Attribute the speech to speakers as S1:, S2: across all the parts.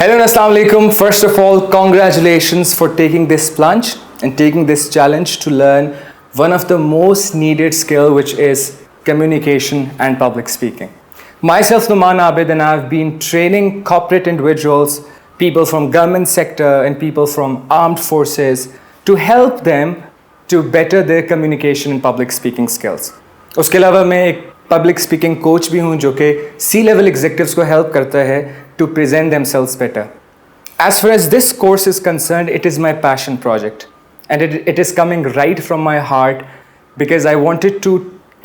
S1: Hello and Assalamu alaikum. First of all, congratulations for taking this plunge and taking this challenge to learn one of the most needed skill, which is communication and public speaking. Myself, Numan Abid, and I've been training corporate individuals, people from government sector and people from armed forces to help them to better their communication and public speaking skills. उसके अलावा मैं एक public speaking coach भी हूँ जो कि C level executives को help करता है to present themselves better. As far as this course is concerned, it is my passion project and it is coming right from my heart because I wanted to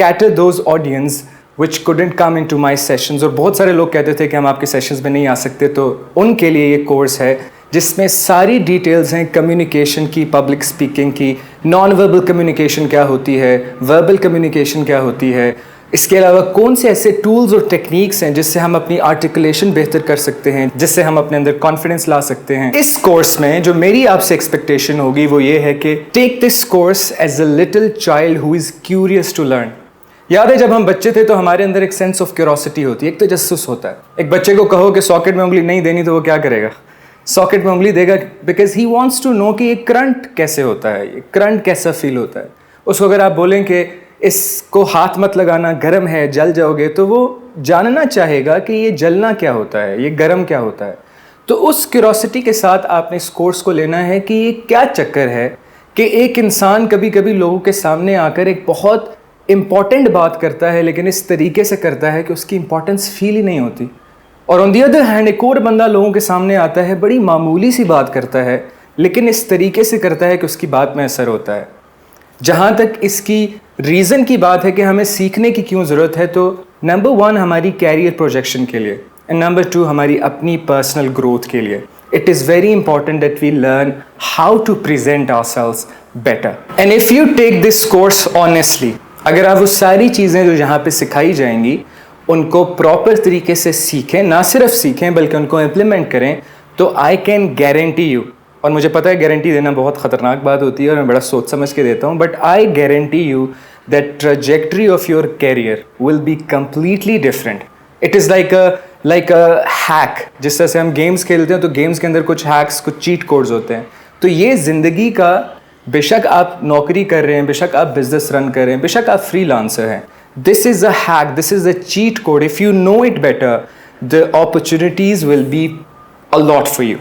S1: cater those audience which couldn't come into my sessions. और बहुत सारे लोग कहते थे कि हम आपके sessions में नहीं आ सकते, तो उनके लिए ये कोर्स है जिसमें सारी डिटेल्स हैं कम्युनिकेशन की, पब्लिक स्पीकिंग की, नॉन वर्बल कम्युनिकेशन क्या होती है, वर्बल कम्युनिकेशन क्या होती है, इसके अलावा कौन से ऐसे टूल्स और टेक्निक्स हैं जिससे हम अपनी आर्टिकुलेशन बेहतर कर सकते हैं, जिससे हम अपने अंदर कॉन्फिडेंस ला सकते हैं. इस कोर्स में जो मेरी आपसे एक्सपेक्टेशन होगी वो ये है कि take this course as a little child who is curious to learn. याद है जब हम बच्चे थे तो हमारे अंदर एक सेंस ऑफ क्यूरोसिटी होती है, एक तजस्सुस होता है. एक बच्चे को कहो कि सॉकेट में उंगली नहीं देनी तो वो क्या करेगा? सॉकेट में उंगली देगा because he wants to know कि ये करंट कैसे होता है, ये करंट कैसा फील होता है. उसको अगर आप बोलें कि इसको हाथ मत लगाना, गर्म है, जल जाओगे, तो वो जानना चाहेगा कि ये जलना क्या होता है, ये गर्म क्या होता है. तो उस क्यूरोसिटी के साथ आपने इस कोर्स को लेना है कि ये क्या चक्कर है कि एक इंसान कभी कभी लोगों के सामने आकर एक बहुत इम्पॉर्टेंट बात करता है लेकिन इस तरीके से करता है कि उसकी इंपॉर्टेंस फील ही नहीं होती. और ऑन दी अदर हैंड एक और बंदा लोगों के सामने आता है, बड़ी मामूली सी बात करता है लेकिन इस तरीके से करता है कि उसकी बात में असर होता है. जहाँ तक इसकी रीज़न की बात है कि हमें सीखने की क्यों ज़रूरत है, तो नंबर 1 हमारी कैरियर प्रोजेक्शन के लिए एंड नंबर 2 हमारी अपनी पर्सनल ग्रोथ के लिए. It is very important that we learn how to present ourselves better. And if you take this course honestly, अगर आप वो सारी चीज़ें जो यहाँ पे सिखाई जाएंगी उनको प्रॉपर तरीके से सीखें, ना सिर्फ सीखें बल्कि उनको इम्प्लीमेंट करें, तो आई कैन गारंटी यू, और मुझे पता है गारंटी देना बहुत ख़तरनाक बात होती है और मैं बड़ा सोच समझ के देता हूँ, but I guarantee you that trajectory of your career will be completely different. It is like a hack. जिस तरह से हम गेम्स खेलते हैं तो गेम्स के अंदर कुछ हैक्स, कुछ चीट कोड्स होते हैं, तो ये ज़िंदगी का, बेशक आप नौकरी कर रहे हैं, बेशक आप बिजनेस रन कर रहे हैं, बेशक आप फ्रीलांसर हैं, this is a hack, this is a cheat code. If you know it better, the opportunities will be a lot for you.